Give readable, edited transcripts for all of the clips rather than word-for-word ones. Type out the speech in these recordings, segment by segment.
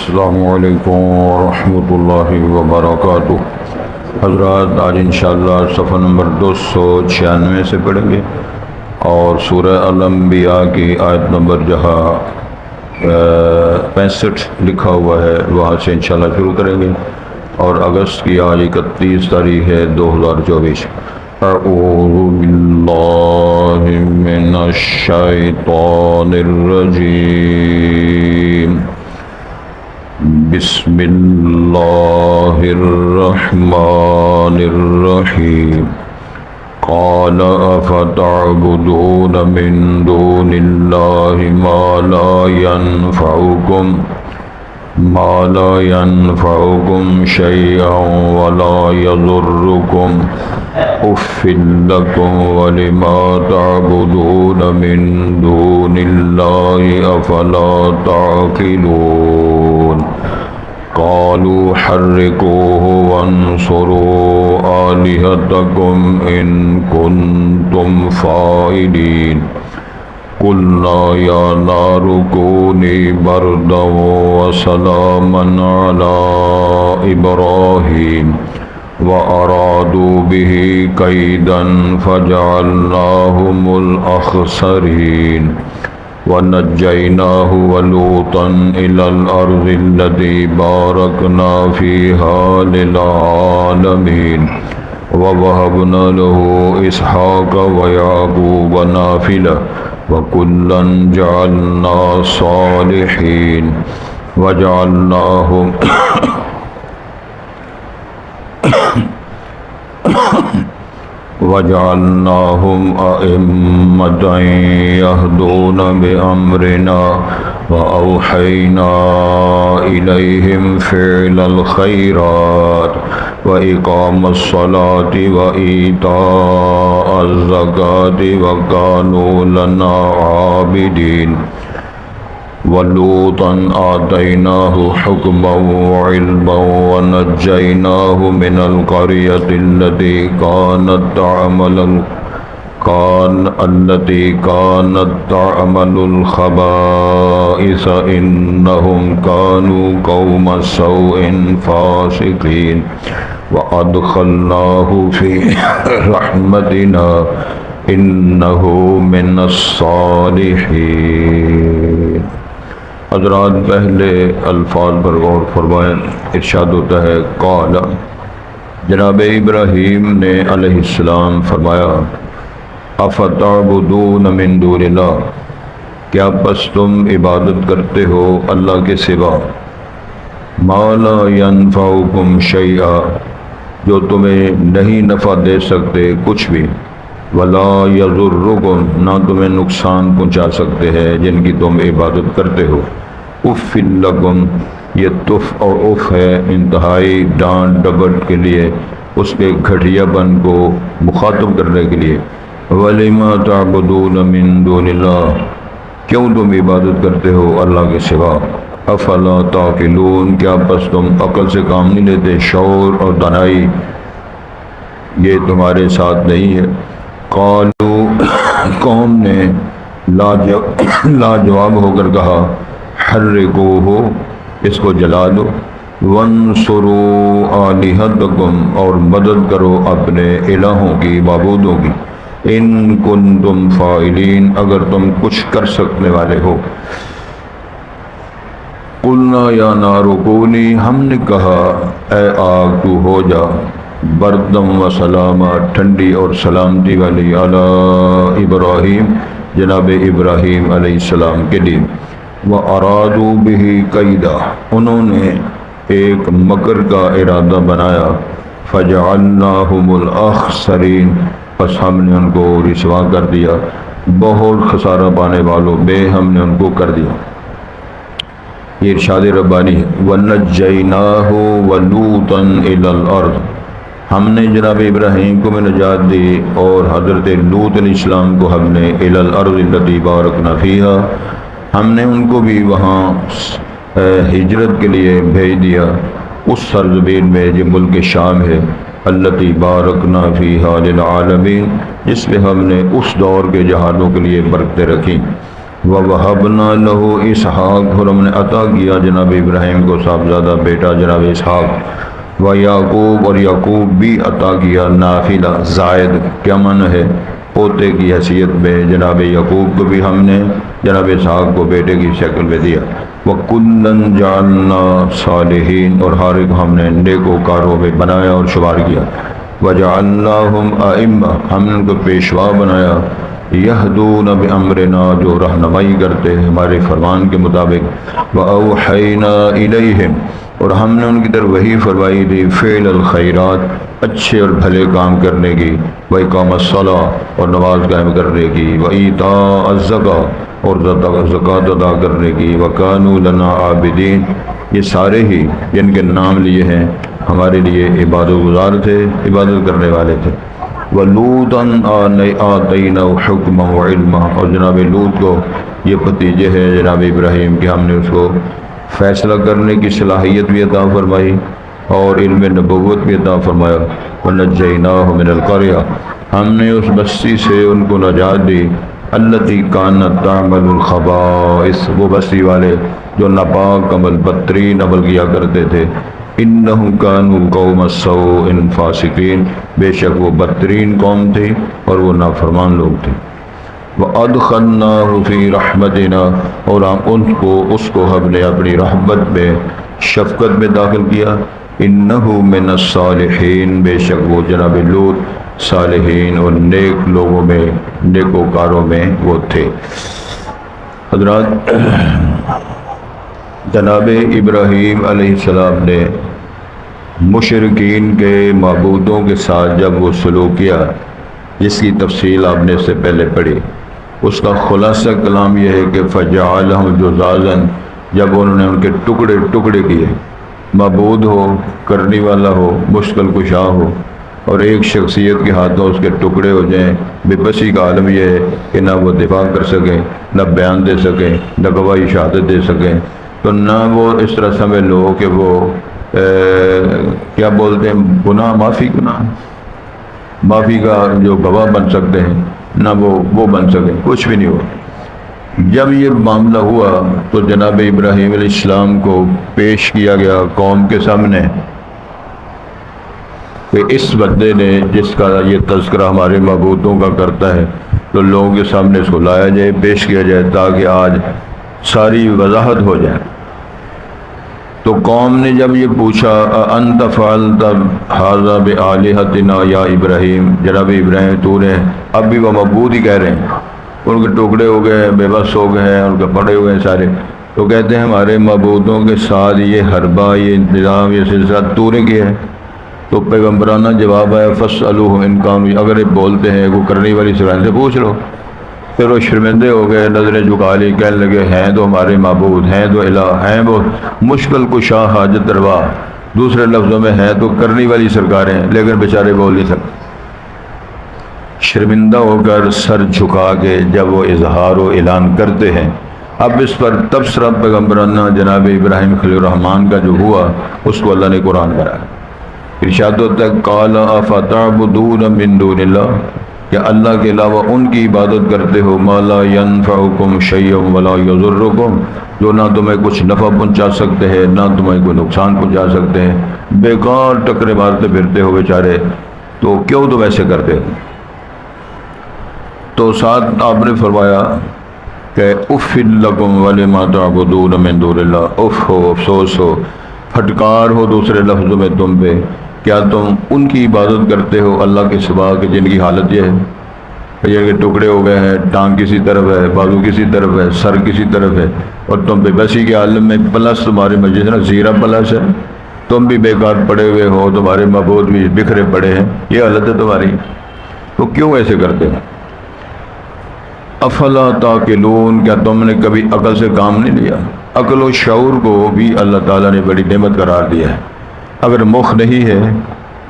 السلام علیکم ورحمۃ اللہ وبرکاتہ۔ حضرات، آج انشاءاللہ صفحہ نمبر 296 سے پڑھیں گے اور سورہ الانبیاء کی آیت نمبر جہاں 65 لکھا ہوا ہے وہاں سے انشاءاللہ شروع کریں گے، اور اگست کی آج 31 تاریخ ہے 2024۔ اعوذ باللہ من الشیطان الرجیم، بسم اللہ الرحمن الرحیم۔ قال افتعبدون من دون اللہ ما لا ينفعكم شيئا ولا يضركم اف لكم ولما تعبدون من دون الله افلا تعقلون۔ قالوا حرقوه وانصروا آلهتكم إن كنتم فاعلين۔ قلنا يا نار كوني بردا وسلاما على إبراهيم وأرادوا به كيدا فجعلناهم الأخسرين ونجيناه ولوطا إلى الأرض التي باركنا فيها للعالمين ووهبنا له إسحاق ويعقوب نافلة وكلا جعلنا صالحين وجعلناهم أئمة يهدون بأمرنا وأوحينا إليهم فعل الخيرات وإقام الصلاة وإيتاء الزكاة وكانوا لنا عابدين۔ ولوطا آتيناه حكما وعلما ونجيناه من القرية التي كانت تعمل الخبائث إنهم كانوا قوم سوء فاسقين وأدخلناه في رحمتنا إنه من الصالحين۔ حضرات، پہلے الفاظ پر غور فرمائیں۔ ارشاد ہوتا ہے قال، جناب ابراہیم نے علیہ السلام فرمایا، افتعبدون من دون اللہ، کیا پس تم عبادت کرتے ہو اللہ کے سوا، ما لا ينفعکم شیئا، جو تمہیں نہیں نفع دے سکتے کچھ بھی، ولا یضرکم، نہ تمہیں نقصان پہنچا سکتے ہیں جن کی تم عبادت کرتے ہو۔ اف لکم، یہ تف اور اف ہے انتہائی ڈانٹ ڈپٹ کے لیے، اس کے گھٹیا پن کو مخاطب کرنے کے لیے۔ وَلِمَا تَعْبُدُونَ مِن دُونِ اللَّهِ، کیوں تم عبادت کرتے ہو اللہ کے سوا۔ افلا تعقلون، کیا پس تم عقل سے کام نہیں لیتے، شعور اور دانائی یہ تمہارے ساتھ نہیں ہے۔ قالوا، قوم نے لاجواب ہو کر کہا، حرقوہ، اس کو جلا دو، وانصروا آلہتکم، اور مدد کرو اپنے الہوں کی، معبودوں کی، ان کنتم فاعلین، اگر تم کچھ کر سکنے والے ہو۔ قلنا یا نار کونی، ہم نے کہا اے آگ تو ہو جا، بردم و سلامہ، ٹھنڈی اور سلامتی والی، علی ابراہیم، جناب ابراہیم علیہ السلام کے لیے۔ وَأَرَادُوا بِهِ كَيْدًا، انہوں نے ایک مکر کا ارادہ بنایا، فَجَعَلْنَاهُمُ الْأَخْسَرِينَ، پس ہم نے ان کو رسوا کر دیا، بہت خسارہ پانے والوں بے ہم نے ان کو کر دیا۔ یہ ارشاد ربانی ہے۔ وَنَجَّيْنَاهُ وَلُوطًا إِلَى الْأَرْضِ، ہم نے جناب ابراہیم کو میں نجات دی اور حضرت لوط علیہ السلام کو ہم نے إِلَى الْأَرْضِ الَّتِي بَارَكْنَا فِيهَا، ہم نے ان کو بھی وہاں ہجرت کے لیے بھیج دیا، اس سرزمین میں جو ملک شام ہے، الَّتِي بَارَكْنَا فِيهَا لِلْعَالَمِينَ، جس میں ہم نے اس دور کے جہانوں کے لیے برکتیں رکھیں۔ وَوَهَبْنَا لَهُ اسحاق، اور ہم نے عطا کیا جناب ابراہیم کو صاحبزادہ بیٹا جناب اسحاق، ویعقوب، اور یعقوب بھی عطا کیا نافلہ زائد، کیا معنی ہے پوتے کی حیثیت میں، جناب یعقوب کو بھی ہم نے جناب اسحاق کو بیٹے کی شکل میں دیا، وَكُلًّا جَعَلْنَا صَالِحِينَ، اور ہر ایک ہم نے نیکوکاروں میں بنایا اور شمار کیا، وَجَعَلْنَاهُمْ أَئِمَّةً، ہم نے ان کو پیشوا بنایا، یہدون بامرنا، جو رہنمائی کرتے ہیں ہمارے فرمان کے مطابق، وأوحینا الیہم، اور ہم نے ان کی طرف وحی فرمائی تھی، فعل الخیرات، اچھے اور بھلے کام کرنے کی، وإقام الصلاۃ، اور نماز قائم کرنے کی، وإیتاء الزکاۃ، اور زکوٰۃ ادا کرنے کی، وکانوا لنا عابدین، یہ سارے ہی جن کے نام لیے ہیں ہمارے لیے عبادت گزار تھے، عبادت کرنے والے تھے، وَلُوطًا آتَيْنَاهُ حُكْمًا وَعِلْمًا، اور جناب لوط کو یہ بھتیجے ہیں جناب ابراہیم کے، ہم نے اس کو فیصلہ کرنے کی صلاحیت بھی عطا فرمائی اور علم نبوت بھی عطا فرمایا، وَنَجَّيْنَاهُ مِنَ الْقَرْيَةِ، ہم نے اس بستی سے ان کو نجات دی، الَّتِي كَانَتْ تَعْمَلُ الْخَبَائِثَ، وہ بستی والے جو ناپاک عمل، بدترین عمل کیا کرتے تھے، انہم کانوا قوم سوء فاسقین، بے شک وہ بدترین قوم تھی اور وہ نافرمان لوگ تھے، وادخلناہ فی رحمتنا، اور ہم اس کو ہم نے اپنی رحمت میں، شفقت میں داخل کیا، انہ من الصالحین، بے شک وہ جناب لوط صالحین اور نیک لوگوں میں، نیکوکاروں میں وہ تھے۔ حضرات، جناب ابراہیم علیہ السلام نے مشرکین کے معبودوں کے ساتھ جب وہ سلوک کیا، جس کی تفصیل آپ نے اس سے پہلے پڑھی، اس کا خلاصہ کلام یہ ہے کہ فَجَعَلَهُمْ جُذَاذًا، جب انہوں نے ان کے ٹکڑے ٹکڑے کیے، معبود ہو، کرنے والا ہو، مشکل کشا ہو، اور ایک شخصیت کے ہاتھوں اس کے ٹکڑے ہو جائیں، بے بسی کا عالم یہ ہے کہ نہ وہ دفاع کر سکیں، نہ بیان دے سکیں، نہ گواہی شہادت دے سکیں، تو نہ وہ اس طرح سمجھ لو کہ وہ کیا بولتے ہیں، گناہ معافی کا جو گواہ بن سکتے ہیں، نہ وہ بن سکیں، کچھ بھی نہیں ہوا۔ جب یہ معاملہ ہوا تو جناب ابراہیم علیہ السلام کو پیش کیا گیا قوم کے سامنے کہ اس بندے نے جس کا یہ تذکرہ ہمارے معبودوں کا کرتا ہے، تو لوگوں کے سامنے اس کو لایا جائے، پیش کیا جائے، تاکہ آج ساری وضاحت ہو جائے۔ تو قوم نے جب یہ پوچھا، انت فعلت ھذا بآلہتنا یا ابراہیم، جناب ابراہیم تو نے، اب بھی وہ معبود ہی کہہ رہے ہیں، ان کے ٹکڑے ہو گئے، بے بس ہو گئے ہیں، ان کے پڑے ہوئے ہیں سارے، تو کہتے ہیں ہمارے معبودوں کے ساتھ یہ حربہ، یہ انتظام، یہ سلسلہ تو نے کیا ہے؟ تو پیغمبرانہ جواب ہے، فاسألوہم ان کانوا، اگر یہ بولتے ہیں وہ کرنے والی سرائن سے پوچھ لو۔ پھر وہ شرمندے ہو گئے، نظریں جھکا لی، کہنے لگے ہیں تو ہمارے معبود، ہیں تو الہ، ہیں وہ مشکل کشا، حاجت روا، دوسرے لفظوں میں ہیں تو کرنے والی سرکاریں، لیکن بیچارے بول نہیں سکتے۔ شرمندہ ہو کر سر جھکا کے جب وہ اظہار و اعلان کرتے ہیں، اب اس پر تبصرہ پیغمبرانہ جناب ابراہیم خلیل الرحمن کا جو ہوا، اس کو اللہ نے قرآن کرایا۔ ارشاد ہوتا ہے، قال افتعبدون من دون اللہ، کہ اللہ کے علاوہ ان کی عبادت کرتے ہو، ما لا ينفعکم شیئا ولا یضرکم، جو نہ تمہیں کچھ نفع پہنچا سکتے ہیں، نہ تمہیں کوئی نقصان پہنچا سکتے ہیں، بیکار ٹکرے مارتے پھرتے ہو بیچارے، تو کیوں تم ایسے کرتے ہو؟ تو ساتھ آپ نے فرمایا کہ اف لکم ولما تعبدون من دون اللہ، اف ہو، افسوس ہو، پھٹکار ہو دوسرے لفظوں میں تم پہ، کیا تم ان کی عبادت کرتے ہو اللہ کے سوا کہ جن کی حالت یہ ہے، یہ کہ ٹکڑے ہو گئے ہیں، ٹانگ کسی طرف ہے، بازو کسی طرف ہے، سر کسی طرف ہے، اور تم بے بسی کے عالم میں، پلس تمہاری مسجد نا زیرہ پلس ہے، تم بھی بیکار پڑے ہوئے ہو، تمہارے معبود بھی بکھرے پڑے ہیں، یہ حالت ہے تمہاری، تو کیوں ایسے کرتے ہیں؟ افلا تعقلون، کیا تم نے کبھی عقل سے کام نہیں لیا؟ عقل و شعور کو بھی اللہ تعالیٰ نے بڑی نعمت قرار دیا ہے۔ اگر مخ نہیں ہے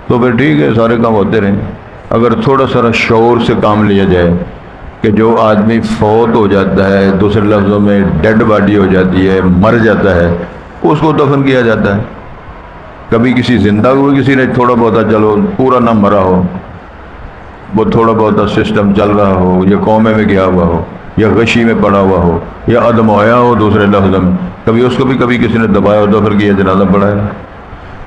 تو پھر ٹھیک ہے، سارے کام ہوتے رہیں، اگر تھوڑا سا شعور سے کام لیا جائے کہ جو آدمی فوت ہو جاتا ہے، دوسرے لفظوں میں ڈیڈ باڈی ہو جاتی ہے، مر جاتا ہے، اس کو دفن کیا جاتا ہے۔ کبھی کسی زندہ ہوئے کسی نے تھوڑا بہت، چلو پورا نہ مرا ہو، وہ تھوڑا بہت سسٹم چل رہا ہو، یہ قومے میں گیا ہوا ہو، یا غشی میں پڑا ہوا ہو یا عدم آیا ہو دوسرے لفظ میں، کبھی اس کو بھی کبھی کسی نے دبایا اور دفن کیا، جنازہ پڑا ہے،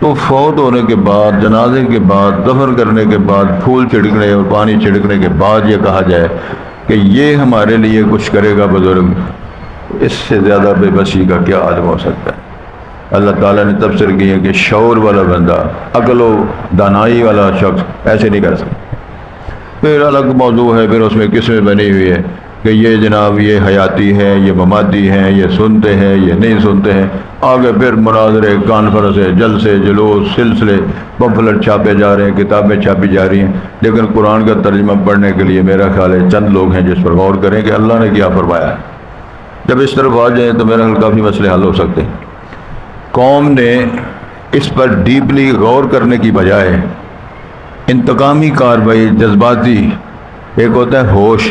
تو فوت ہونے کے بعد، جنازے کے بعد، دفن کرنے کے بعد، پھول چھڑکنے اور پانی چھڑکنے کے بعد یہ کہا جائے کہ یہ ہمارے لیے کچھ کرے گا بزرگ، اس سے زیادہ بے بسی کا کیا عالم ہو سکتا ہے؟ اللہ تعالیٰ نے تفسیر کی ہے کہ شعور والا بندہ، عقل و دانائی والا شخص ایسے نہیں کر سکتا۔ پھر الگ موضوع ہے، پھر اس میں قسمیں بنی ہوئی ہے کہ یہ جناب یہ حیاتی ہے، یہ مماتی ہیں، یہ سنتے ہیں، یہ نہیں سنتے ہیں، آگے پھر مناظرے، کانفرنس، جلسے، جلوس، سلسلے، پمفلٹ چھاپے جا رہے ہیں، کتابیں چھاپی جا رہی ہیں، لیکن قرآن کا ترجمہ پڑھنے کے لیے میرا خیال ہے چند لوگ ہیں جس پر غور کریں کہ اللہ نے کیا فرمایا ہے۔ جب اس طرف آ جائیں تو میرا خیال کافی مسئلے حل ہو سکتے ہیں۔ قوم نے اس پر ڈیپلی غور کرنے کی بجائے انتقامی کارروائی، جذباتی، ایک ہوتا ہے ہوش،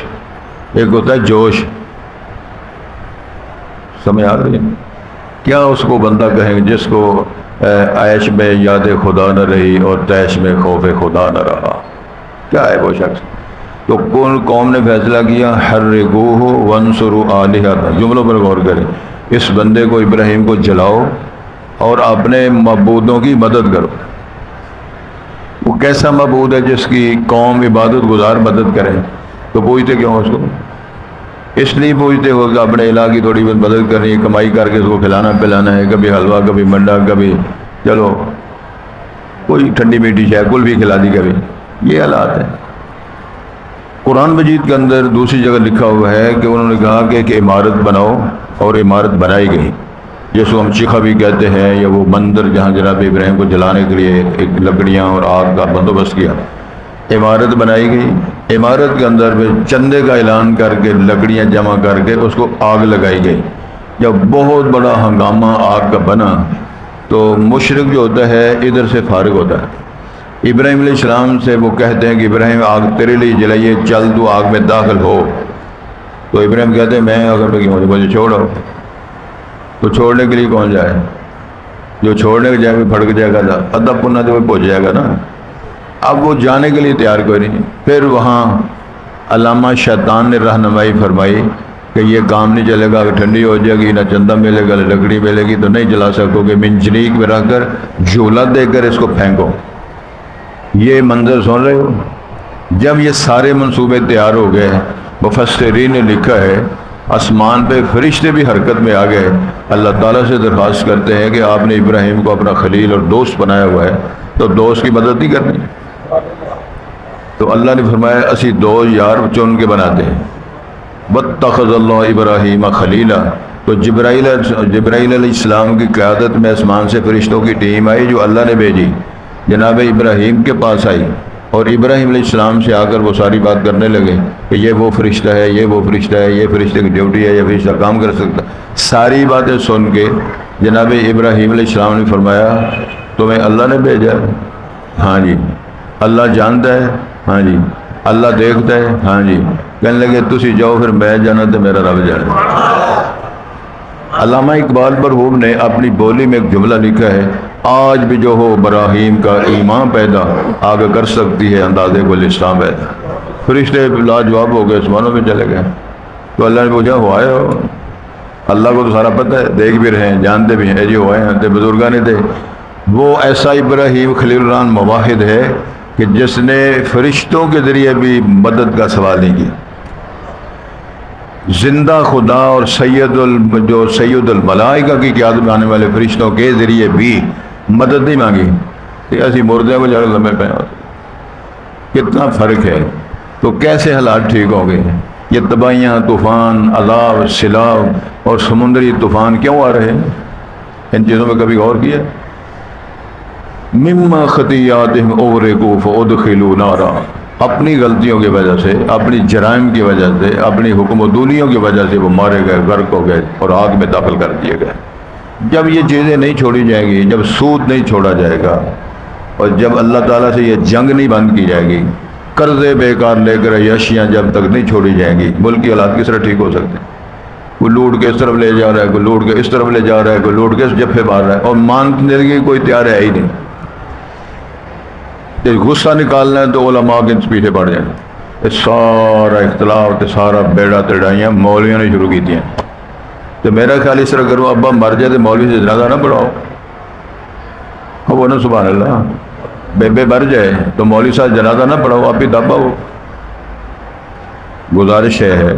ایک ہوتا ہے جوش، سمجھ آ رہی ہے؟ کیا اس کو بندہ کہیں جس کو عیش میں یاد خدا نہ رہی اور تیش میں خوف خدا نہ رہا، کیا ہے وہ شخص؟ تو کون قوم نے فیصلہ کیا، حرقوہ وانصروا آلہۃ، جملوں پر غور کریں، اس بندے کو، ابراہیم کو جلاؤ اور اپنے معبودوں کی مدد کرو۔ وہ کیسا معبود ہے جس کی قوم عبادت گزار مدد کرے؟ تو پوچھتے کیوں اس کو؟ اس لیے پوچھتے ہو کہ اپنے الہ کی تھوڑی بہت مدد کرنی ہے، کمائی کر کے اس کو کھلانا پلانا ہے، کبھی حلوہ، کبھی منڈا، کبھی چلو کوئی ٹھنڈی میٹھی شے کل بھی کھلا دی کبھی، یہ حالات ہیں۔ قرآن مجید کے اندر دوسری جگہ لکھا ہوا ہے کہ انہوں نے کہا کہ ایک عمارت بناؤ، اور عمارت بنائی گئی، جس کو ہم چیخا بھی کہتے ہیں، یا وہ مندر جہاں جناب ابراہیم کو جلانے کے لیے ایک لکڑیاں اور آگ کا بندوبست کیا، عمارت بنائی گئی، عمارت کے اندر بھی چندے کا اعلان کر کے لکڑیاں جمع کر کے اس کو آگ لگائی گئی۔ جب بہت بڑا ہنگامہ آگ کا بنا تو مشرک جو ہوتا ہے ادھر سے فارغ ہوتا ہے، ابراہیم علیہ السلام سے وہ کہتے ہیں کہ ابراہیم آگ تیرے لیے جلائیے، چل تو آگ میں داخل ہو۔ تو ابراہیم کہتے ہیں میں اگر مجھے چھوڑو، تو چھوڑنے کے لیے کون جائے؟ جو چھوڑنے کے جائے بھی پھڑک جائے گا، ادب پنہ جو پہنچ جائے گا نا۔ اب وہ جانے کے لیے تیار کوئی نہیں۔ پھر وہاں علامہ شیطان نے رہنمائی فرمائی کہ یہ کام نہیں چلے گا، اگر ٹھنڈی ہو جائے گی، نہ چندہ ملے گا، نہ لکڑی ملے گی، تو نہیں جلا سکو گے، منجنیک میں رکھ کر جھولا دے کر اس کو پھینکو۔ یہ منظر سن رہے ہو؟ جب یہ سارے منصوبے تیار ہو گئے، مفسرین نے لکھا ہے آسمان پہ فرشتے بھی حرکت میں آ گئے، اللہ تعالیٰ سے درخواست کرتے ہیں کہ آپ نے ابراہیم کو اپنا خلیل اور دوست بنایا ہوا ہے، تو دوست کی مدد نہیں کرنی؟ تو اللہ نے فرمایا اسی دوست یار چن کے بناتے ہیں۔ واتخذ اللہ ابراہیم خلیلا، تو جبرائیل علیہ السلام کی قیادت میں آسمان سے فرشتوں کی ٹیم آئی جو اللہ نے بھیجی، جناب ابراہیم کے پاس آئی، اور ابراہیم علیہ السلام سے آ کر وہ ساری بات کرنے لگے کہ یہ وہ فرشتہ ہے، یہ وہ فرشتہ ہے، یہ فرشتے کی ڈیوٹی ہے، یہ فرشتہ کام کر سکتا۔ ساری باتیں سن کے جناب ابراہیم علیہ السلام نے فرمایا تمہیں اللہ نے بھیجا ہے؟ ہاں جی۔ اللہ جانتا ہے؟ ہاں جی۔ اللہ دیکھتا ہے؟ ہاں جی۔ کہنے لگے تسی جاؤ، پھر میں جانا تو میرا رب جانا۔ علامہ اقبال مرحوم نے اپنی بولی میں ایک جملہ لکھا ہے، آج بھی جو ہو براہیم کا ایمان پیدا، آگے کر سکتی ہے اندازے کو لسان پیدا۔ فرشتے لاجواب ہو گئے، آسمانوں میں چلے گئے۔ تو اللہ نے پوچھا ہو آئے ہو؟ اللہ کو تو سارا پتہ ہے، دیکھ بھی رہے ہیں، جانتے بھی ہیں، جی ہوئے ہیں تے بزرگاں تھے۔ وہ ایسا ابراہیم خلیل الرحمن مواحد ہے کہ جس نے فرشتوں کے ذریعے بھی مدد کا سوال نہیں کیا، زندہ خدا اور جو سید الملائکہ کی قیادت میں آنے والے فرشتوں کے ذریعے بھی مدد نہیں مانگی کہ ایسی مردے کو جڑ لمبے پہ۔ کتنا فرق ہے۔ تو کیسے حالات ٹھیک ہو گئے؟ یہ تباہیاں، طوفان، عذاب، سیلاب اور سمندری طوفان کیوں آ رہے ہیں؟ ان چیزوں میں کبھی غور کیا؟ مما خطیاتہم اغرقوا فادخلوا نارا، اپنی غلطیوں کی وجہ سے، اپنی جرائم کی وجہ سے، اپنی حکم و دولیوں کی وجہ سے وہ مارے گئے، غرق ہو گئے اور آگ میں داخل کر دیے گئے۔ جب یہ چیزیں نہیں چھوڑی جائیں گی، جب سود نہیں چھوڑا جائے گا، اور جب اللہ تعالیٰ سے یہ جنگ نہیں بند کی جائے گی، قرضے بیکار لے کر عیاشیاں جب تک نہیں چھوڑی جائیں گی، ملک کی حالات کس طرح ٹھیک ہو سکتے ہیں؟ کوئی لوٹ کے اس طرف لے جا رہا ہے، کوئی لوٹ کے اس طرف لے جا رہا ہے، کوئی لوٹ کے اس جفے مار رہا ہے، اور ماننے کی کوئی تیار ہے ہی نہیں۔ غصہ نکالنا ہے تو علماء کے پیچھے پڑ جائیں، یہ سارا اختلاف تے سارا بیڑا تڑائیاں مولویوں نے شروع کی ہیں. تو میرا خیال اس طرح کرو، ابا مر جائے تو مولوی سے جنازہ نہ پڑھاؤ. اب وہ نا سبحان اللہ، بیبے مر جائے تو مولوی صاحب جنازہ نہ پڑھاؤ، آپ ہی دبا ہو. گزارش ہے،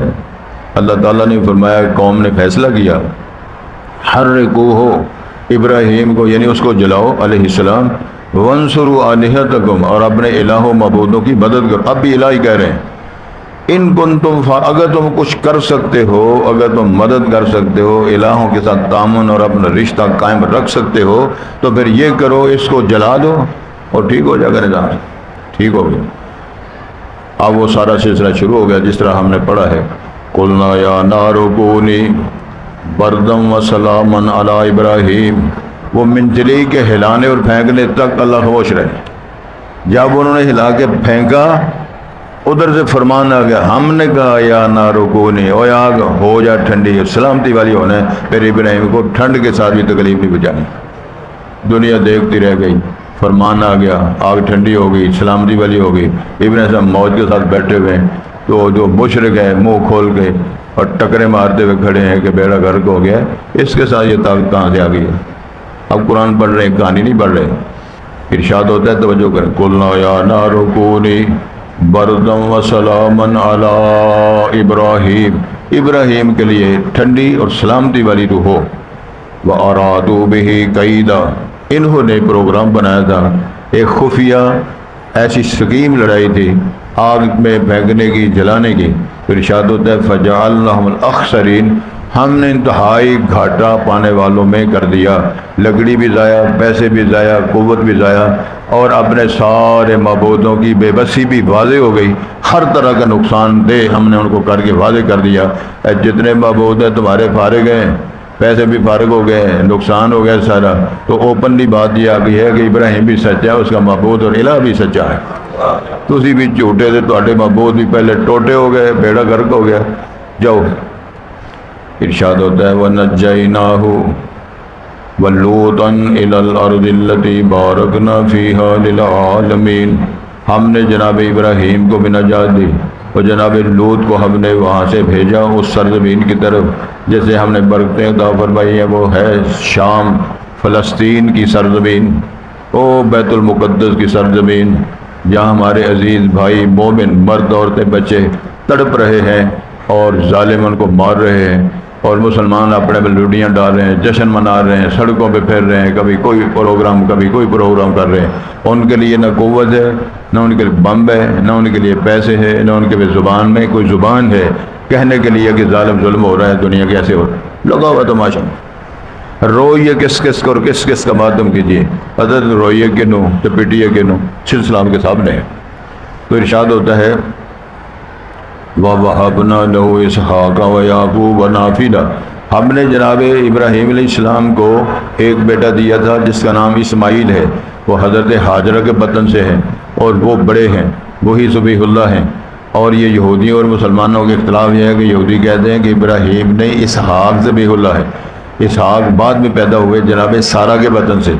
اللہ تعالیٰ نے فرمایا قوم نے فیصلہ کیا حرقوہ ابراہیم کو، یعنی اس کو جلاؤ علیہ السلام، وانصروا آلہتکم، اور اپنے الہ و معبودوں کی مدد کرو. اب بھی الہ ہی کہہ رہے ہیں ان کنتم اگر تم کچھ کر سکتے ہو، اگر تم مدد کر سکتے ہو، الہوں کے ساتھ تعامن اور اپنا رشتہ قائم رکھ سکتے ہو تو پھر یہ کرو، اس کو جلا دو اور ٹھیک ہو جائے گا نظام. ٹھیک ہو گیا. اب وہ سارا سلسلہ شروع ہو گیا جس طرح ہم نے پڑھا ہے. قلنا یا نار کونی بردم و سلامن علی ابراہیم. وہ منجلی کے ہلانے اور پھینکنے تک اللہ خاموش رہے. جب انہوں نے ہلا کے پھینکا ادھر سے فرمان آ گیا، ہم نے کہا یا نار کونی، او آگ ہو جا ٹھنڈی، سلامتی والی ہونا ہے. پھر ابراہیم کو ٹھنڈ کے ساتھ بھی تکلیف نہیں پہنچانی. دنیا دیکھتی رہ گئی، فرمان آ گیا، آگ ٹھنڈی ہو گئی، سلامتی والی ہو گئی. ابراہیم صاحب موج کے ساتھ بیٹھے ہوئے ہیں تو جو مشرک ہے منہ کھول کے اور ٹکرے مارتے ہوئے کھڑے ہیں کہ بیڑا غرق ہو گیا. اس کے ساتھ یہ طاقت کہاں سے آ گئی ہے؟ اب قرآن پڑھ رہے ہیں، کہانی نہیں پڑھ رہے. ارشاد ہوتا ہے، توجہ کریں. قلنا یا نار کونی بردم و سلامن علی ابراہیم، ابراہیم کے لیے ٹھنڈی اور سلامتی والی روح ہو. وَأَرَادُوا بِهِ كَيْدًا، انہوں نے پروگرام بنایا تھا، ایک خفیہ ایسی سکیم لڑائی تھی آگ میں پھینکنے کی، جلانے کی. پھر ارشاد ہوتا ہے فَجَعَلْنَاهُمُ الْأَخْسَرِينَ، ہم نے انتہائی گھاٹا پانے والوں میں کر دیا. لکڑی بھی ضائع، پیسے بھی ضائع، قوت بھی ضائع، اور اپنے سارے معبودوں کی بے بسی بھی واضح ہو گئی. ہر طرح کا نقصان دہ ہم نے ان کو کر کے واضح کر دیا. جتنے معبود ہیں تمہارے فارغ ہیں، پیسے بھی فارغ ہو گئے ہیں، نقصان ہو گیا سارا. تو اوپنلی بات یہ آ گئی ہے کہ ابراہیم بھی سچا ہے، اس کا معبود اور الہ بھی سچا ہے. تسی بھی جھوٹے تھے، تواڈے معبود بھی پہلے ٹوٹے ہو گئے، بیڑا غرق ہو گیا. جاؤ. ارشاد ہوتا ہے وَنَجَّيْنَاهُ وَلُوطًا إِلَى الْأَرْضِ الَّتِي بَارَكْنَا فِيهَا لِلْعَالَمِينَ، ہم نے جناب ابراہیم کو بھی نجات دی اور جناب لوط کو ہم نے وہاں سے بھیجا اس سرزمین کی طرف جیسے ہم نے برکتیں عطا فرمائی ہیں. وہ ہے شام، فلسطین کی سرزمین، او بیت المقدس کی سرزمین، جہاں ہمارے عزیز بھائی مومن مرد عورتیں بچے تڑپ رہے ہیں اور ظالم ان کو مار رہے ہیں، اور مسلمان اپنے میں لوڈیاں ڈال رہے ہیں، جشن منا رہے ہیں، سڑکوں پہ پھر رہے ہیں، کبھی کوئی پروگرام کبھی کوئی پروگرام کر رہے ہیں. ان کے لیے نہ قوت ہے، نہ ان کے لیے بم ہے، نہ ان کے لیے پیسے ہے، نہ ان کے زبان میں کوئی زبان ہے کہنے کے لیے کہ ظالم ظلم ہو رہا ہے، دنیا کیسے ہو رہا ہے. لگا ہوا تماشا. روئیے کس کس کو اور کس کس کا ماتم کیجیے. حضرت روئیے کے نو تو پیٹیے کے نو، سلسلام کے سامنے. تو ارشاد ہوتا ہے وَوَهَبْنَا لَهُ إِسْحَاقَ وَيَعْقُوبَ نَافِلًا، ہم نے جناب ابراہیم علیہ السلام کو ایک بیٹا دیا تھا جس کا نام اسماعیل ہے. وہ حضرت ہاجرہ کے بطن سے ہیں اور وہ بڑے ہیں، وہی ذبیح اللہ ہیں. اور یہ یہودیوں اور مسلمانوں کے اختلاف یہ ہے کہ یہودی کہتے ہیں کہ ابراہیم نے اسحاق ذبیح اللہ ہے. اسحاق بعد میں پیدا ہوئے جناب سارہ کے بطن سے.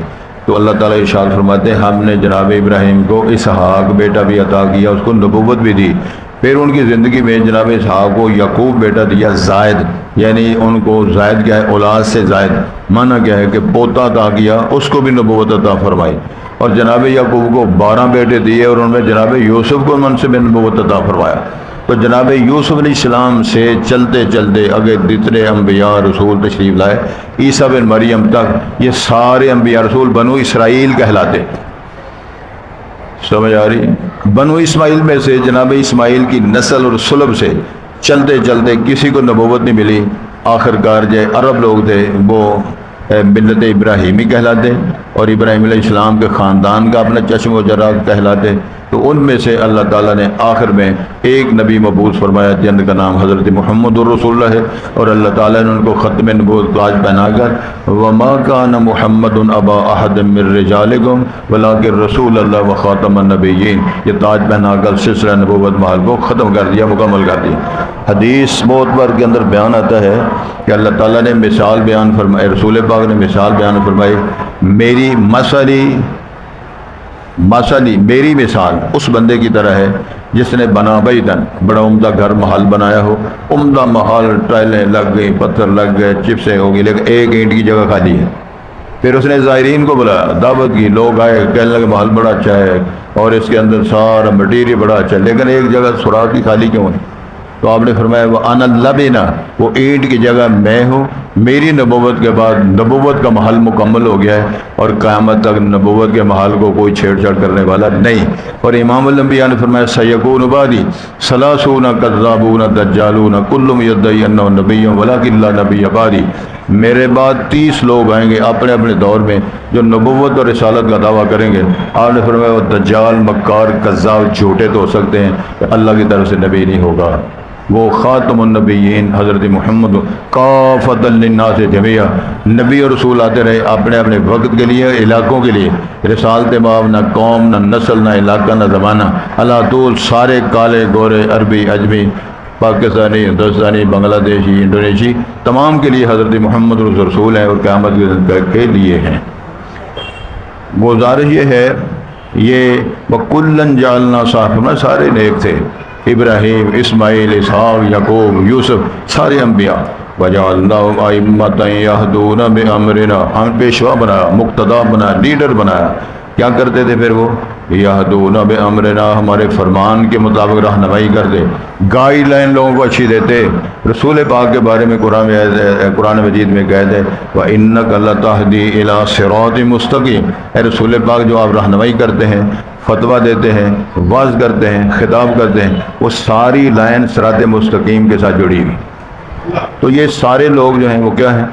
تو اللہ تعالیٰ ارشاد فرماتے ہیں ہم نے جناب ابراہیم کو اسحاق بیٹا بھی عطا کیا، اس کو نبوت بھی دی. پھر ان کی زندگی میں جناب اسحاق کو یعقوب بیٹا دیا زائد، یعنی ان کو زائد کیا ہے، اولاد سے زائد، معنی کیا ہے کہ پوتا عطا کیا، اس کو بھی نبوت عطا فرمائی. اور جناب یعقوب کو 12 بیٹے دیے اور ان میں جناب یوسف کو منصب نبوت عطا فرمایا. تو جناب یوسف علیہ السلام سے چلتے چلتے اگر جتنے انبیاء رسول تشریف لائے عیسیٰ بن مریم تک، یہ سارے انبیاء رسول بنو اسرائیل کہلاتے. سمجھ آ رہی؟ بنو اسماعیل میں سے جناب اسماعیل کی نسل اور سلب سے چلتے چلتے کسی کو نبوت نہیں ملی. آخر کار جو عرب لوگ تھے وہ ملت ابراہیمی کہلاتے اور ابراہیم علیہ السلام کے خاندان کا اپنا چشم و چراغ کہلاتے. تو ان میں سے اللہ تعالیٰ نے آخر میں ایک نبی مبعوث فرمایا جن کا نام حضرت محمد الرسول اللہ ہے. اور اللہ تعالیٰ نے ان کو ختم نبوت تاج پہنا کر وما کان محمد ابا احد من رجالکم ولکن رسول اللہ و خاتم النبیین، یہ تاج پہنا کر سلسلہ نبوت محل کو ختم کر دیا، مکمل کر دیا. حدیث معتبر کے اندر بیان آتا ہے کہ اللہ تعالیٰ نے مثال بیان فرمائی، رسول پاک نے مثال بیان فرمائی، میری مثالی میری مثال اس بندے کی طرح ہے جس نے بنا بیتن بڑا عمدہ گھر محل بنایا ہو، عمدہ محل، ٹائلیں لگ گئی، پتھر لگ گئے، چپسیں ہو گئی، لیکن ایک اینٹ کی جگہ خالی ہے۔ پھر اس نے زائرین کو بلایا، دعوت کی، لوگ آئے، کہنے لگے محل بڑا اچھا ہے اور اس کے اندر سارا مٹیریل بڑا اچھا ہے، لیکن ایک جگہ سوراخ کی خالی کیوں ہے؟ تو آپ نے فرمایا وہ انا لبنا، وہ اینٹ کی جگہ میں ہوں، میری نبوت کے بعد نبوت کا محل مکمل ہو گیا ہے اور قیامت تک نبوت کے محل کو کوئی چھیڑ چھاڑ کرنے والا نہیں۔ اور امام الانبیاء نے فرمایا سیکون بعدی ثلاثون کذابون دجالون کل یدعی انہ نبی ولکن لا نبی بعدی، میرے بعد 30 لوگ آئیں گے اپنے اپنے دور میں جو نبوت اور رسالت کا دعویٰ کریں گے۔ آپ نے فرمایا وہ دجال، مکار، کذاب، جھوٹے تو ہو سکتے ہیں کہ اللہ کی طرف سے نبی نہیں ہوگا۔ وہ خاتم النبیین حضرت محمد کافۃ للناس جمیعا، نبی اور رسول آتے رہے اپنے اپنے وقت کے لیے، علاقوں کے لیے، رسالت باب نہ قوم، نہ نسل، نہ علاقہ، نہ زمانہ، اللہ طول سارے کالے گورے، عربی، اجمی، پاکستانی، ہندوستانی، بنگلہ دیشی، انڈونیشی، تمام کے لیے حضرت محمد رسول ہیں اور قیامت کے لیے ہیں۔ گزارش یہ ہے، یہ وَكُلًّا جَعَلْنَا صَالِحِينَ، سارے نیک تھے، ابراہیم، اسماعیل، اسحاق، یعقوب، یوسف، سارے انبیاء، وَجَعَلْنَاهُمْ أَئِمَّةً يَهْدُونَ بِأَمْرِنَا، ہم پیشوا بنایا، مقتدا بنایا، لیڈر بنایا۔ کیا کرتے تھے پھر وہ؟ یہدون بامرنا، ہمارے فرمان کے مطابق رہنمائی کرتے، گائیڈ لائن لوگوں کو اچھی دیتے۔ رسول پاک کے بارے میں قرآن مجید میں کہتے وَإِنَّكَ لَتَهْدِي إِلَىٰ صِرَاطٍ مُسْتَقِيمٍ، اے رسول پاک جو آپ رہنمائی کرتے ہیں، فتویٰ دیتے ہیں، واعظ کرتے ہیں، خطاب کرتے ہیں، وہ ساری لائن صراط مستقیم کے ساتھ جڑی ہوئی۔ تو یہ سارے لوگ جو ہیں وہ کیا ہیں؟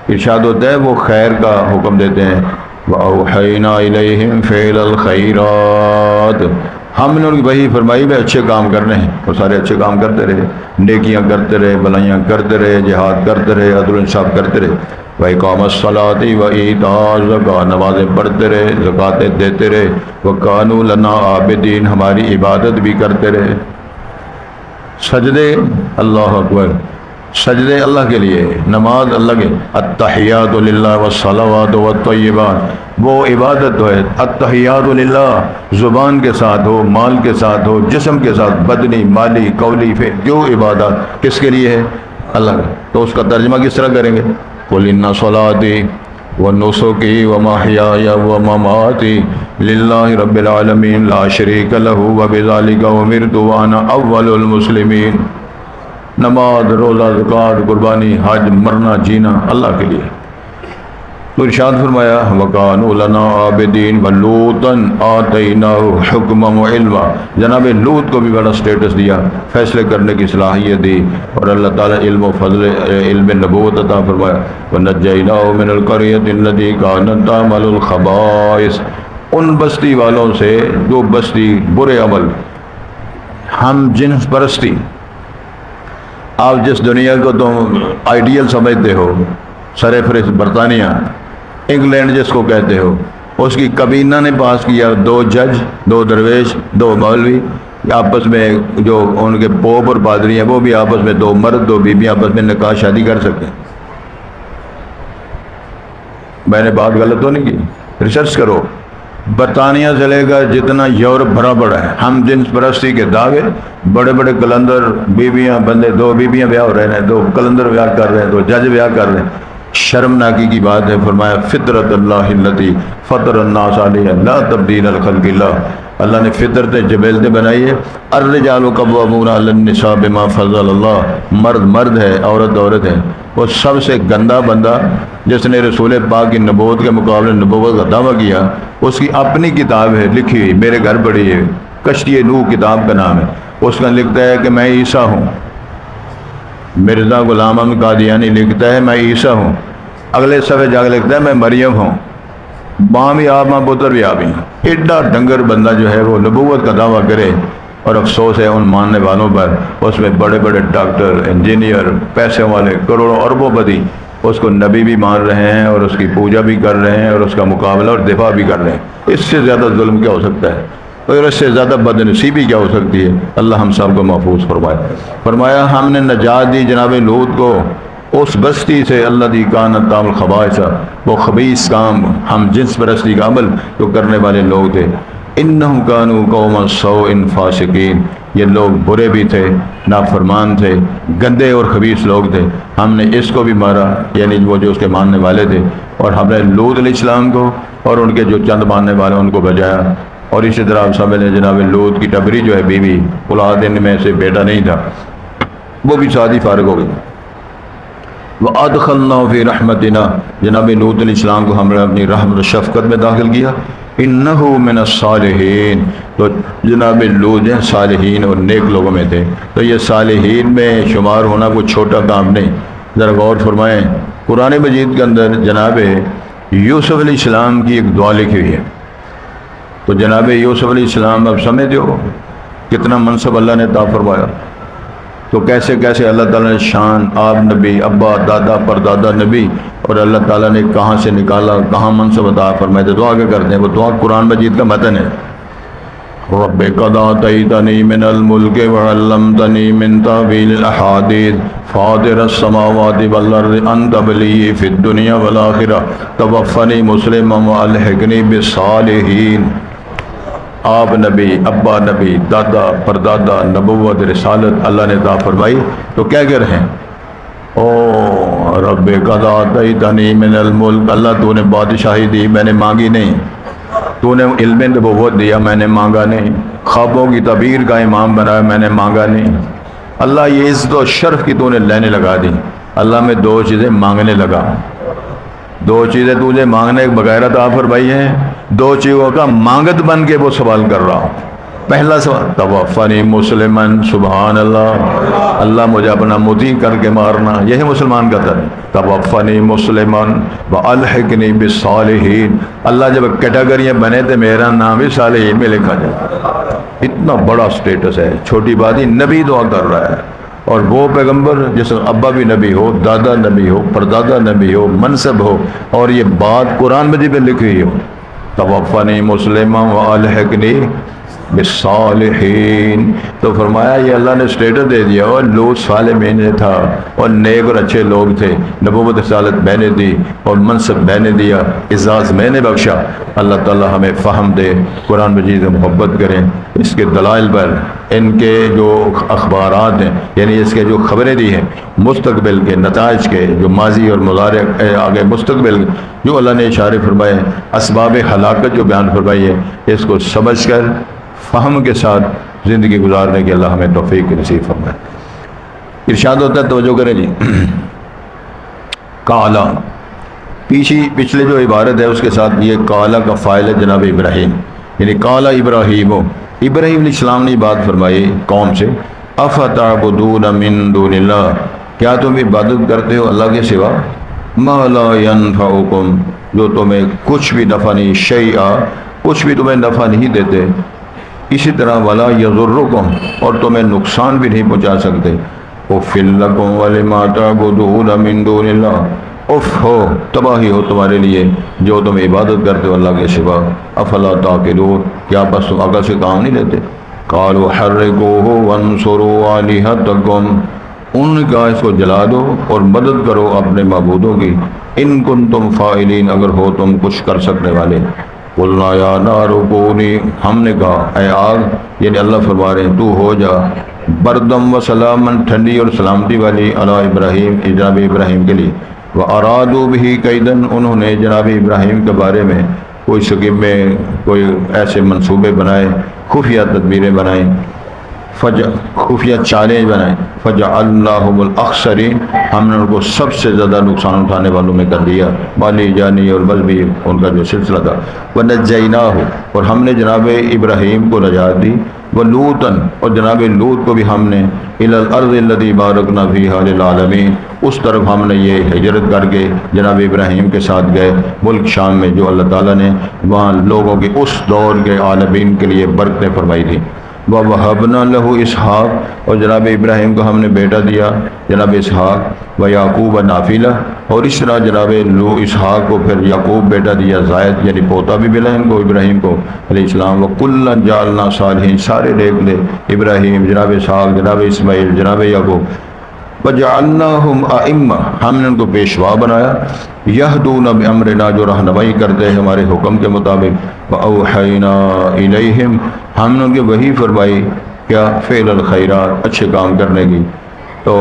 ارشاد ہوتا ہے وہ خیر کا حکم دیتے ہیں، وَأَوْحَيْنَا إِلَيْهِمْ فِعْلَ الْخَيْرَاتِ، ہم نے ان کی وحی فرمائی میں اچھے کام کرنے ہیں، اور سارے اچھے کام کرتے رہے، نیکیاں کرتے رہے، بلائیاں کرتے رہے، جہاد کرتے رہے، عدل و انصاف کرتے رہے، وَإِقَامَ الصَّلَاةِ وَإِيتَاءَ الزَّکَاۃ، نمازیں پڑھتے رہے، زکاتیں دیتے رہے، وَكَانُوا لَنَا عَابِدِينَ، ہماری عبادت بھی کرتے رہے۔ سجدے اللہ اکبر، سجدے اللہ کے لیے، نماز اللہ کے، التحیات للہ والصلوات والطیبات، وہ عبادت ہے، التحیات للہ، زبان کے ساتھ ہو، مال کے ساتھ ہو، جسم کے ساتھ، بدنی، مالی، قولی، جو عبادت کس کے لیے ہے؟ اللہ کا۔ تو اس کا ترجمہ کس طرح کریں گے؟ قل ان صلاتي ونسكي ومحياي ومماتي لله رب العالمين لا شريك له وبذلك امرت وانا اول المسلمین، نماز، روزہ، زکوٰۃ، قربانی، حج، مرنا جینا اللہ کے لیے۔ تو ارشاد فرمایا وَكَانُوا لَنَا عَابِدِينَ وَلُوطًا آتَيْنَاهُ حُكْمًا وَعِلْمًا، جناب لوط کو بھی بڑا سٹیٹس دیا، فیصلے کرنے کی صلاحیت دی، اور اللہ تعالیٰ علم و فضل، علم نبوت عطا فرمایا۔ وَنَجَّيْنَاهُ مِنَ الْقَرْيَةِ الَّتِي كَانَتْ تَعْمَلُ الْخَبَائِثَ، ان بستی والوں سے جو بستی برے عمل، ہم جنس پرستی، آپ جس دنیا کو تم آئیڈیل سمجھتے ہو، سر فہرست برطانیہ، انگلینڈ جس کو کہتے ہو، اس کی کابینہ نے پاس کیا، 2 جج، 2 درویش، 2 مولوی، آپس میں جو ان کے پوپ اور پادری ہیں وہ بھی آپس میں 2 مرد 2 بیویاں آپس میں نکاح شادی کر سکتے ہیں۔ میں نے بات غلط تو نہیں کی؟ ریسرچ کرو۔ برطانیہ سے لے کر جتنا یورپ بھرا پڑا ہے ہم جنس پرستی کے دعوے، بڑے بڑے کلندر، بیویاں، بندے 2 بیویاں بیاہ ہو رہے ہیں، 2 کلندر بیاہ کر رہے ہیں، 2 جج بیاہ کر رہے ہیں۔ شرمناکی کی بات ہے۔ فرمایا فطرت اللہ التی فطر الناس علیہ لا تبدیل لخلق اللہ، اللہ نے فطرت جبلتیں بنائی ہے۔ الرجال قوامون علی النساء بما فضل اللہ، مرد مرد ہے، عورت عورت ہے۔ وہ سب سے گندا بندہ جس نے رسول پاک کی نبوت کے مقابلے نبوت کا دعویٰ کیا، اس کی اپنی کتاب ہے لکھی ہوئی، میرے گھر پڑی ہے، کشتی نوح کتاب کا نام ہے۔ اس کا لکھتا ہے کہ میں عیسیٰ ہوں۔ مرزا غلام احمد قادیانی لکھتا ہے میں عیسیٰ ہوں۔ اگلے صفحے جا کے لکھتا ہے میں مریم ہوں۔ ماں بھی آپ، ماں پتر بھی آپ ہی۔ ایڈا ڈنگر بندہ جو ہے وہ نبوت کا دعویٰ کرے، اور افسوس ہے ان ماننے والوں پر، اس میں بڑے بڑے ڈاکٹر، انجینئر، پیسے والے، کروڑوں اربوں پتی اس کو نبی بھی مان رہے ہیں اور اس کی پوجا بھی کر رہے ہیں اور اس کا مقابلہ اور دفاع بھی کر رہے ہیں۔ اس سے زیادہ ظلم کیا ہو سکتا ہے، اور اس سے زیادہ بدنصیبی کیا ہو سکتی ہے؟ اللہ ہم سب کو محفوظ فرمائے۔ فرمایا ہم نے نجات دی جناب لوط کو اس بستی سے، اللہ دی کانت تعمل الخبائث، وہ خبیث کام، ہم جنس پرستی کا عمل جو کرنے والے لوگ تھے۔ انہم کانوا قوما سوء فاسقین، یہ لوگ برے بھی تھے، نافرمان تھے، گندے اور خبیث لوگ تھے، ہم نے اس کو بھی مارا، یعنی وہ جو اس کے ماننے والے تھے، اور ہم نے لوط علیہ السلام کو اور ان کے جو چند ماننے والے ان کو بجایا۔ اور اسی طرح آپ سمجھ لیں جناب لوط کی ٹبری جو ہے بیوی، اولاد ان میں سے بیٹا نہیں تھا، وہ بھی شادی فارغ ہو گئی۔ وَأَدْخَلْنَاهُ فِي رَحْمَتِنَا، جناب لوط علیہ السلام کو ہم نے اپنی رحمت و شفقت میں داخل کیا۔ انہو من الصالحین، تو جناب لوط ہیں صالحین اور نیک لوگوں میں تھے، تو یہ صالحین میں شمار ہونا کوئی چھوٹا کام نہیں۔ ذرا غور فرمائیں، قرآن مجید کے اندر جناب یوسف علیہ السلام کی ایک دعا لکھی ہوئی ہے، تو جناب یوسف علیہ السلام اب سمجھتے ہو کتنا منصب اللہ نے عطا فرمایا، تو کیسے کیسے اللہ تعالیٰ نے شان، آپ نبی، ابا دادا پردادا نبی، اور اللہ تعالیٰ نے کہاں سے نکالا، کہاں منصب عطا فرمائے۔ تو دعا کیا کرتے ہیں، وہ دعا قرآن مجید کا متن ہے۔ رب قد آتیتنی من الملک وعلمتنی من تاویل الاحادیث فاطر السماوات والارض انت ولی فی الدنیا والآخرہ توفنی مسلما والحقنی بالصالحین۔ آپ نبی، ابا نبی، دادا پردادا، نبوت، رسالت اللہ نے عطا فرمائی، تو کیا کہہ رہے ہیں؟ او رب قد آتیتنی من الملک، اللہ تو نے بادشاہی دی، میں نے مانگی نہیں، تو نے علم نبوت دیا، میں نے مانگا نہیں، خوابوں کی تعبیر کا امام بنایا، میں نے مانگا نہیں، اللہ یہ عزت و شرف کی تو نے لینے لگا دی، اللہ میں دو چیزیں مانگنے لگا، دو چیزیں تجھے مانگنے کے بغیر عطا فرمائی ہیں، دو چیزوں کا مانگت بن کے وہ سوال کر رہا ہوں۔ پہلا سوال توفنی مسلمن، سبحان اللہ، اللہ مجھے اپنا مطیع کر کے مارنا، یہی مسلمان کا طرز، توفنی مسلمن والحقنی بالصالحین، اللہ جب کیٹیگریاں بنے تھے میرا نام بھی صالحین میں لکھا جائے، اتنا بڑا سٹیٹس ہے، چھوٹی بات ہی، نبی دعا کر رہا ہے، اور وہ پیغمبر جس کا ابا بھی نبی ہو، دادا نبی ہو، پردادا نبی ہو، منصب ہو، اور یہ بات قرآن مجید میں لکھی ہوئی ہو، توفنی مسلما والحقنی بالصالحین، تو فرمایا یہ اللہ نے اسٹیٹس دے دیا، اور لوط صالح میں نے تھا، اور نیک اور اچھے لوگ تھے، نبوت رسالت میں نے دی، اور منصب میں نے دیا، اعزاز میں نے بخشا۔ اللہ تعالی ہمیں فہم دے، قرآن مجید سے محبت کریں، اس کے دلائل پر، ان کے جو اخبارات ہیں، یعنی اس کے جو خبریں دی ہیں مستقبل کے نتائج کے، جو ماضی اور مضارع آگے مستقبل جو اللہ نے اشارے فرمائے، اسباب ہلاکت جو بیان فرمائی ہے، اس کو سمجھ کر فہم کے ساتھ زندگی گزارنے کی اللہ ہمیں توفیق نصیب فرمائے۔ ارشاد ہوتا ہے، توجہ کریں جی، کالا، پچھلے جو عبارت ہے اس کے ساتھ یہ کالا کا فاعل ہے جناب ابراہیم، یعنی کالا ابراہیم، ابراہیم علیہ السلام نے بات فرمائی قوم سے، افتعبدون من دون اللہ، کیا تم عبادت کرتے ہو اللہ کے سوا، ما لا ينفعکم، جو تمہیں کچھ بھی نفع نہیں، شیئا، کچھ بھی تمہیں نفع نہیں دیتے، اسی طرح ولا یضرکم، اور تمہیں نقصان بھی نہیں پہنچا سکتے، اف لکم ولما تعبدون من دون اللہ، اف ہو، تباہی ہو تمہارے لیے جو تم عبادت کرتے ہو اللہ کے سوا، افلا تعقلون، کیا بس تم عقل سے کام نہیں لیتے، قالوا حرقوہ وانصروا آلہتکم، انہوں نے کہا اس کو جلا دو اور مدد کرو اپنے معبودوں کی، ان کنتم فاعلین، اگر ہو تم کچھ کر سکنے والے، قلنا یا نار کونی، ہم نے کہا اے آگ، یعنی اللہ فرما رہے ہیں تو ہو جا بردم و سلامن، ٹھنڈی اور سلامتی والی، علی ابراہیم، جناب ابراہیم کے لیے، وارادوا بہ کیدن، انہوں نے جناب ابراہیم کے بارے میں کوئی سکیمیں، کوئی ایسے منصوبے بنائے، خفیہ تدبیریں بنائیں، خفیہ چالیں بنائیں، فجعلناہم الاخسرین، ہم نے ان کو سب سے زیادہ نقصان اٹھانے والوں میں کر دیا، مالی جانی اور بل بھی ان کا جو سلسلہ تھا، ونجیناہ، اور ہم نے جناب ابراہیم کو نجات دی، ولوطن، اور جناب لوط کو بھی ہم نے، الی الارض التی بارکنا فیہا للعالمین، اس طرف ہم نے یہ ہجرت کر کے جناب ابراہیم کے ساتھ گئے ملک شام میں، جو اللہ تعالیٰ نے وہاں لوگوں کے اس دور کے عالمین کے لیے برکتیں فرمائی تھی، وَوَهَبْنَا لَهُ اسحاق، اور جناب ابراہیم کو ہم نے بیٹا دیا جناب اسحاق، وَيَعْقُوبَ نافلہ، اور اس طرح جناب اسحاق کو پھر یعقوب بیٹا دیا زائد، یعنی پوتا بھی ملا ان کو ابراہیم کو علیہ السلام، وَكُلًّا جَعَلْنَا صَالِحِينَ، سارے نیک لے، ابراہیم، جناب اسحاق، جناب اسماعیل، جناب یعقوب، وجعلناہم ائمہ، ہم نے ان کو پیشوا بنایا، یہدون بامرنا، جو رہنمائی کرتے ہیں ہمارے حکم کے مطابق، واوحینا الیہم، ہم نے ان کے وحی فرمائی کیا، فعل الخیرات، اچھے کام کرنے کی، تو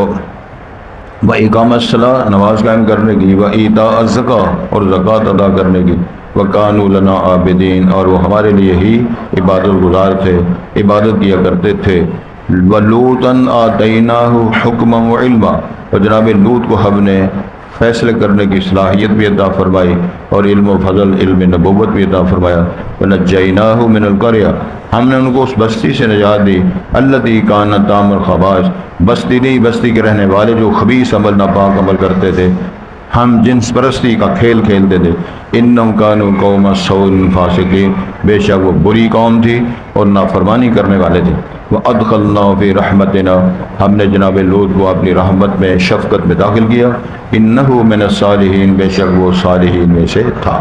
وَإِقَامَ الصَّلَاةِ، نماز قائم کرنے کی، وَإِيتَاءَ الزَّکَاۃ، اور زکوٰۃ ادا کرنے کی، وَكَانُوا لَنَا عَابِدِينَ، اور وہ ہمارے لیے ہی عبادت گزار تھے، عبادت کیا کرتے تھے، وَلُوطًا آتَيْنَاهُ حُكْمًا وَعِلْمًا، اور جناب لوط کو ہم نے فیصلے کرنے کی صلاحیت بھی عطا فرمائی اور علم و فضل، علم نبوت بھی عطا فرمایا، وَنَجَّيْنَاهُ مِنَ الْقَرْيَةِ، ہم نے ان کو اس بستی سے نجات دی، الَّتِي كَانَتْ تَعْمَلُ الْخَبَائِثَ، بستی نہیں، بستی کے رہنے والے جو خبیث عمل، ناپاک عمل کرتے تھے، ہم جنس پرستی کا کھیل کھیلتے تھے، اِنَّهُمْ كَانُوا قَوْمَ سَوْءٍ فَاسِقِينَ، بے شک وہ بری قوم تھی اور نافرمانی کرنے والے تھے، وَأَدْخَلْنَاهُ فِي رَحْمَتِنَا، ہم نے جناب لوط کو اپنی رحمت میں، شفقت میں داخل کیا، إِنَّهُ مِنَ الصَّالِحِينَ، بے شک وہ صالحین میں سے تھا۔